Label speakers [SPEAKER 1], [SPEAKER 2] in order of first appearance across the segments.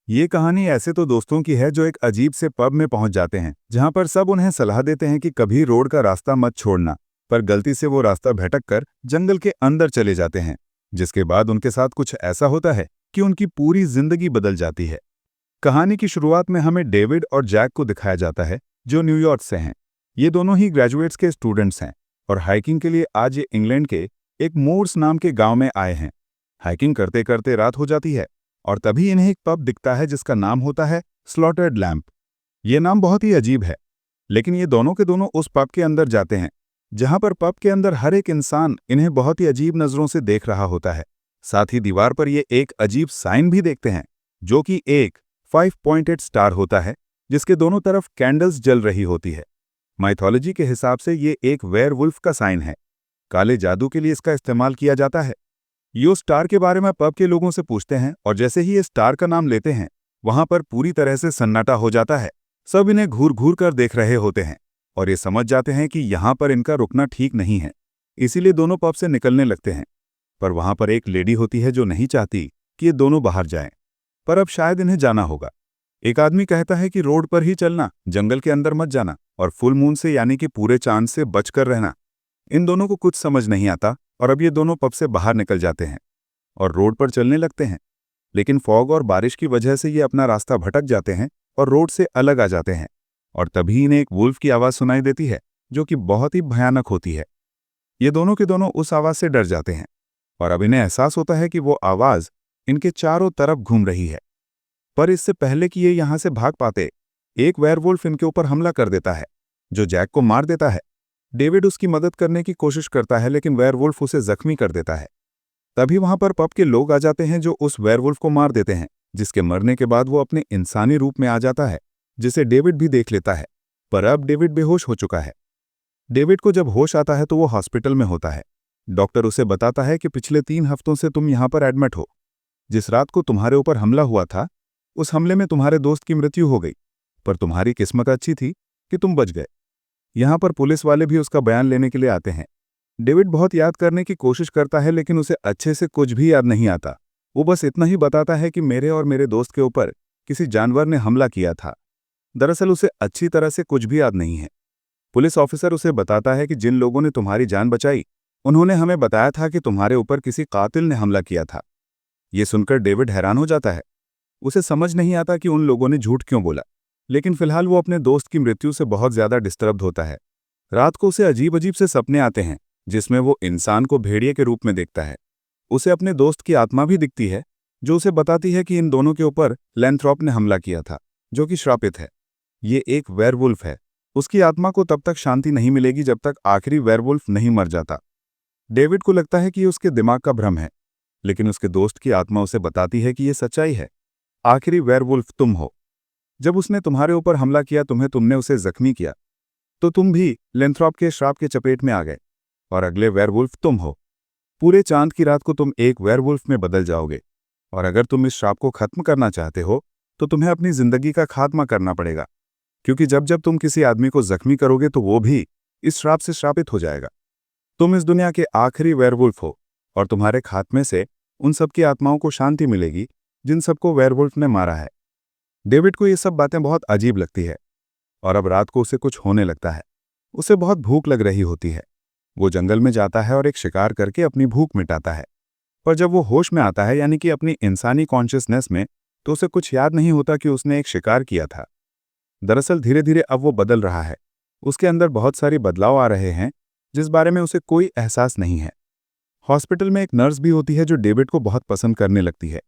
[SPEAKER 1] ये कहानी ऐसे तो दोस्तों की है जो एक अजीब से पब में पहुंच जाते हैं जहां पर सब उन्हें सलाह देते हैं कि कभी रोड का रास्ता मत छोड़ना। पर गलती से वो रास्ता भटक कर जंगल के अंदर चले जाते हैं, जिसके बाद उनके साथ कुछ ऐसा होता है कि उनकी पूरी जिंदगी बदल जाती है। कहानी की शुरुआत में हमें डेविड और जैक को दिखाया जाता है, जो न्यूयॉर्क से हैं। ये दोनों ही ग्रेजुएट्स के स्टूडेंट्स हैं और हाइकिंग के लिए आज ये इंग्लैंड के एक मोर्स नाम के गांव में आए हैं। हाइकिंग करते करते रात हो जाती है और तभी इन्हें एक पब दिखता है जिसका नाम होता है स्लॉटर्ड लैम्प। ये नाम बहुत ही अजीब है, लेकिन ये दोनों के दोनों उस पब के अंदर जाते हैं जहां पर पब के अंदर हर एक इंसान इन्हें बहुत ही अजीब नजरों से देख रहा होता है। साथ ही दीवार पर ये एक अजीब साइन भी देखते हैं, जो कि एक 5 पॉइंटेड स्टार होता है जिसके दोनों तरफ कैंडल्स जल रही होती है। माइथोलॉजी के हिसाब से ये एक वेयरवुल्फ का साइन है। काले जादू के लिए इसका इस्तेमाल किया जाता है। यो स्टार के बारे में पब के लोगों से पूछते हैं और जैसे ही ये स्टार का नाम लेते हैं वहां पर पूरी तरह से सन्नाटा हो जाता है। सब इन्हें घूर घूर कर देख रहे होते हैं और ये समझ जाते हैं कि यहाँ पर इनका रुकना ठीक नहीं है, इसीलिए दोनों पब से निकलने लगते हैं। पर वहां पर एक लेडी होती है जो नहीं चाहती कि ये दोनों बाहर जाएं, पर अब शायद इन्हें जाना होगा। एक आदमी कहता है कि रोड पर ही चलना, जंगल के अंदर मत जाना और फुल मून से यानी कि पूरे चांद से बचकर रहना। इन दोनों को कुछ समझ नहीं आता और अब ये दोनों पब से बाहर निकल जाते हैं और रोड पर चलने लगते हैं। लेकिन फॉग और बारिश की वजह से ये अपना रास्ता भटक जाते हैं और रोड से अलग आ जाते हैं। और तभी इन्हें एक वुल्फ की आवाज़ सुनाई देती है, जो कि बहुत ही भयानक होती है। ये दोनों के दोनों उस आवाज़ से डर जाते हैं और अब इन्हें एहसास होता है कि वो आवाज़ इनके चारों तरफ घूम रही है। पर इससे पहले कि ये यहाँ से भाग पाते, एक वेयरवुल्फ इनके ऊपर हमला कर देता है, जो जैक को मार देता है। डेविड उसकी मदद करने की कोशिश करता है, लेकिन वेयरवुल्फ उसे जख्मी कर देता है। तभी वहां पर पब के लोग आ जाते हैं जो उस वेयरवुल्फ को मार देते हैं, जिसके मरने के बाद वो अपने इंसानी रूप में आ जाता है, जिसे डेविड भी देख लेता है। पर अब डेविड बेहोश हो चुका है। डेविड को जब होश आता है तो वो हॉस्पिटल में होता है। डॉक्टर उसे बताता है कि पिछले 3 हफ्तों से तुम यहाँ पर एडमिट हो। जिस रात को तुम्हारे ऊपर हमला हुआ था, उस हमले में तुम्हारे दोस्त की मृत्यु हो गई, पर तुम्हारी किस्मत अच्छी थी कि तुम बच गए। यहाँ पर पुलिस वाले भी उसका बयान लेने के लिए आते हैं। डेविड बहुत याद करने की कोशिश करता है, लेकिन उसे अच्छे से कुछ भी याद नहीं आता। वो बस इतना ही बताता है कि मेरे और मेरे दोस्त के ऊपर किसी जानवर ने हमला किया था। दरअसल उसे अच्छी तरह से कुछ भी याद नहीं है। पुलिस ऑफिसर उसे बताता है कि जिन लोगों ने तुम्हारी जान बचाई, उन्होंने हमें बताया था कि तुम्हारे ऊपर किसी कातिल ने हमला किया था। ये सुनकर डेविड हैरान हो जाता है। उसे समझ नहीं आता कि उन लोगों ने झूठ क्यों बोला, लेकिन फिलहाल वो अपने दोस्त की मृत्यु से बहुत ज्यादा डिस्टर्ब होता है। रात को उसे अजीब अजीब से सपने आते हैं, जिसमें वो इंसान को भेड़िए के रूप में देखता है। उसे अपने दोस्त की आत्मा भी दिखती है, जो उसे बताती है कि इन दोनों के ऊपर लैंथ्रोप ने हमला किया था, जो कि श्रापित है। ये एक वेयरवुल्फ है। उसकी आत्मा को तब तक शांति नहीं मिलेगी जब तक आखिरी वेयरवुल्फ नहीं मर जाता। डेविड को लगता है कि ये उसके दिमाग का भ्रम है, लेकिन उसके दोस्त की आत्मा उसे बताती है कि ये सच्चाई है। आखिरी वेयरवुल्फ तुम हो। जब उसने तुम्हारे ऊपर हमला किया, तुमने उसे जख्मी किया, तो तुम भी लैंथ्रोप के श्राप के चपेट में आ गए और अगले वेयरवुल्फ तुम हो। पूरे चांद की रात को तुम एक वेयरवुल्फ में बदल जाओगे और अगर तुम इस श्राप को खत्म करना चाहते हो तो तुम्हें अपनी जिंदगी का खात्मा करना पड़ेगा, क्योंकि जब जब तुम किसी आदमी को जख्मी करोगे तो वो भी इस श्राप से श्रापित हो जाएगा। तुम इस दुनिया के आखिरी वेयरवुल्फ हो और तुम्हारे खात्मे से उन सबकी आत्माओं को शांति मिलेगी जिन सबको वेयरवुल्फ ने मारा है। डेविड को ये सब बातें बहुत अजीब लगती है और अब रात को उसे कुछ होने लगता है। उसे बहुत भूख लग रही होती है। वो जंगल में जाता है और एक शिकार करके अपनी भूख मिटाता है। पर जब वो होश में आता है, यानी कि अपनी इंसानी कॉन्शियसनेस में, तो उसे कुछ याद नहीं होता कि उसने एक शिकार किया था। दरअसल धीरे धीरे अब वो बदल रहा है। उसके अंदर बहुत सारे बदलाव आ रहे हैं जिस बारे में उसे कोई एहसास नहीं है। हॉस्पिटल में एक नर्स भी होती है जो डेविड को बहुत पसंद करने लगती है।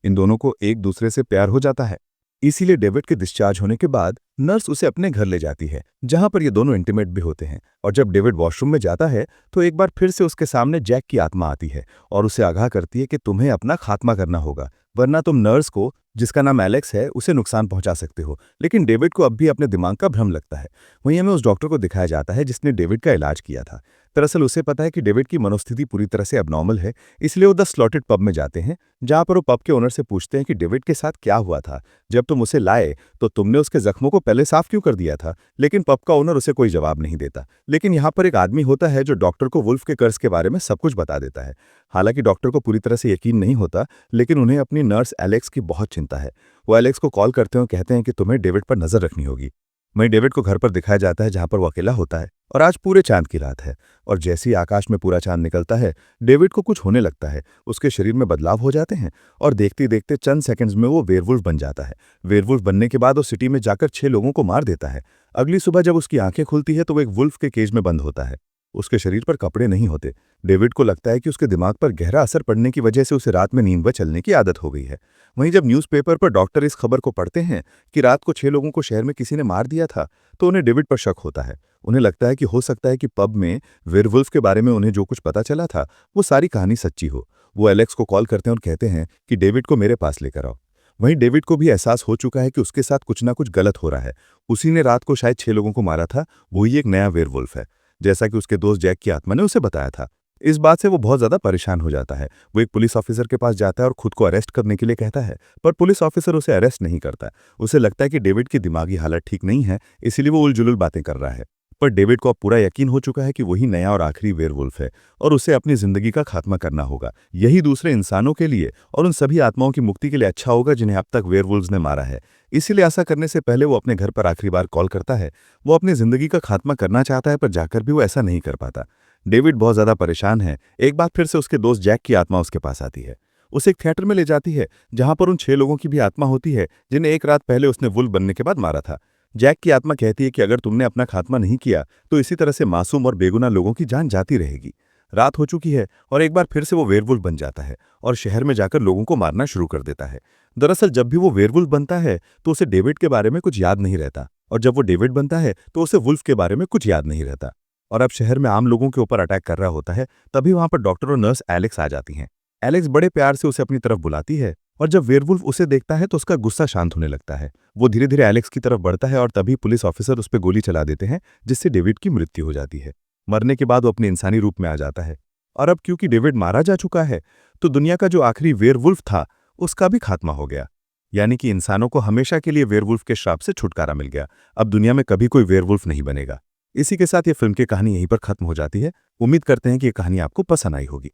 [SPEAKER 1] इन दोनों को एक दूसरे से प्यार हो जाता है। इसीलिए डेविड के डिस्चार्ज होने के बाद नर्स उसे अपने घर ले जाती है, जहां पर ये दोनों इंटीमेट भी होते हैं। और जब डेविड वॉशरूम में जाता है तो एक बार फिर से उसके सामने जैक की आत्मा आती है और उसे आगाह करती है कि तुम्हें अपना खात्मा करना होगा, वरना तुम नर्स को, जिसका नाम एलेक्स है, उसे नुकसान पहुंचा सकते हो। लेकिन डेविड को अब भी अपने दिमाग का भ्रम लगता है। वहीं हमें उस डॉक्टर को दिखाया जाता है जिसने डेविड का इलाज किया था। दरअसल उसे पता है कि डेविड की मनोस्थिति पूरी तरह से अबनॉर्मल है, इसलिए वो द स्लॉटेड पब में जाते हैं, जहां पर वो पब के ओनर से पूछते हैं कि डेविड के साथ क्या हुआ था। जब तुम उसे लाए तो तुमने उसके जख्मों को पहले साफ क्यों कर दिया था। लेकिन पब का ओनर उसे कोई जवाब नहीं देता। लेकिन यहाँ पर एक आदमी होता है जो डॉक्टर को वुल्फ के कर्ज के बारे में सब कुछ बता देता है। हालांकि डॉक्टर को पूरी तरह से यकीन नहीं होता, लेकिन उन्हें अपनी नर्स एलेक्स की बहुत चिंता है। वो एलेक्स को कॉल करते हैं और कहते हैं कि तुम्हें डेविड पर नजर रखनी होगी। वहीं डेविड को घर पर दिखाया जाता है जहां पर वो अकेला होता है और आज पूरे चांद की रात है। और जैसे ही आकाश में पूरा चांद निकलता है, डेविड को कुछ होने लगता है। उसके शरीर में बदलाव हो जाते हैं और देखते देखते चंद सेकंड्स में वो वेयरवुल्फ बन जाता है। वेयरवुल्फ बनने के बाद वो सिटी में जाकर 6 लोगों को मार देता है। अगली सुबह जब उसकी आंखें खुलती है तो वो एक वुल्फ के केज में बंद होता है। उसके शरीर पर कपड़े नहीं होते। डेविड को लगता है कि उसके दिमाग पर गहरा असर पड़ने की वजह से उसे रात में नींद व चलने की आदत हो गई है। वहीं जब न्यूज़पेपर पर डॉक्टर इस खबर को पढ़ते हैं कि रात को 6 लोगों को शहर में किसी ने मार दिया था, तो उन्हें डेविड पर शक होता है। उन्हें लगता है कि हो सकता है कि पब में वेयरवुल्फ के बारे में उन्हें जो कुछ पता चला था वो सारी कहानी सच्ची हो। वो एलेक्स को कॉल करते हैं और कहते हैं कि डेविड को मेरे पास लेकर आओ। वहीं डेविड को भी एहसास हो चुका है कि उसके साथ कुछ ना कुछ गलत हो रहा है। उसी ने रात को शायद 6 लोगों को मारा था, वही एक नया वेयरवुल्फ है, जैसा कि उसके दोस्त जैक की आत्मा ने उसे बताया था। इस बात से वो बहुत ज्यादा परेशान हो जाता है। वो एक पुलिस ऑफिसर के पास जाता है और खुद को अरेस्ट करने के लिए कहता है, पर पुलिस ऑफिसर उसे अरेस्ट नहीं करता। उसे लगता है कि डेविड की दिमागी हालत ठीक नहीं है, इसीलिए वो उलझुल बातें कर रहा है। पर डेविड को अब पूरा यकीन हो चुका है कि वही नया और आखिरी वेयरवुल्फ है और उसे अपनी जिंदगी का खात्मा करना होगा। यही दूसरे इंसानों के लिए और उन सभी आत्माओं की मुक्ति के लिए अच्छा होगा जिन्हें अब तक वेयरवुल्व्स ने मारा है। इसीलिए ऐसा करने से पहले वो अपने घर पर आखिरी बार कॉल करता है। वो अपनी जिंदगी का खात्मा करना चाहता है, पर जाकर भी वो ऐसा नहीं कर पाता। डेविड बहुत ज्यादा परेशान है। एक बार फिर से उसके दोस्त जैक की आत्मा उसके पास आती है। उसे एक थिएटर में ले जाती है जहां पर उन 6 लोगों की भी आत्मा होती है जिन्हें एक रात पहले उसने वुल्फ बनने के बाद मारा था। जैक की आत्मा कहती है कि अगर तुमने अपना खात्मा नहीं किया तो इसी तरह से मासूम और बेगुनाह लोगों की जान जाती रहेगी। रात हो चुकी है और एक बार फिर से वो वेयरवुल्फ बन जाता है और शहर में जाकर लोगों को मारना शुरू कर देता है। दरअसल जब भी वो वेयरवुल्फ बनता है तो उसे डेविड के बारे में कुछ याद नहीं रहता, और जब वो डेविड बनता है तो उसे वुल्फ के बारे में कुछ याद नहीं रहता। और अब शहर में आम लोगों के ऊपर अटैक कर रहा होता है। तभी वहां पर डॉक्टर और नर्स एलेक्स आ जाती हैं। एलेक्स बड़े प्यार से उसे अपनी तरफ बुलाती है और जब वेयरवुल्फ उसे देखता है तो उसका गुस्सा शांत होने लगता है। वो धीरे धीरे एलेक्स की तरफ बढ़ता है और तभी पुलिस ऑफिसर उस पर गोली चला देते हैं, जिससे डेविड की मृत्यु हो जाती है। मरने के बाद वो अपने इंसानी रूप में आ जाता है। और अब क्योंकि डेविड मारा जा चुका है तो दुनिया का जो आखिरी वेयरवुल्फ था उसका भी खात्मा हो गया। यानी कि इंसानों को हमेशा के लिए वेयरवुल्फ के श्राप से छुटकारा मिल गया। अब दुनिया में कभी कोई वेयरवुल्फ नहीं बनेगा। इसी के साथ ये फिल्म की कहानी यहीं पर खत्म हो जाती है। उम्मीद करते हैं कि ये कहानी आपको पसंद आई होगी।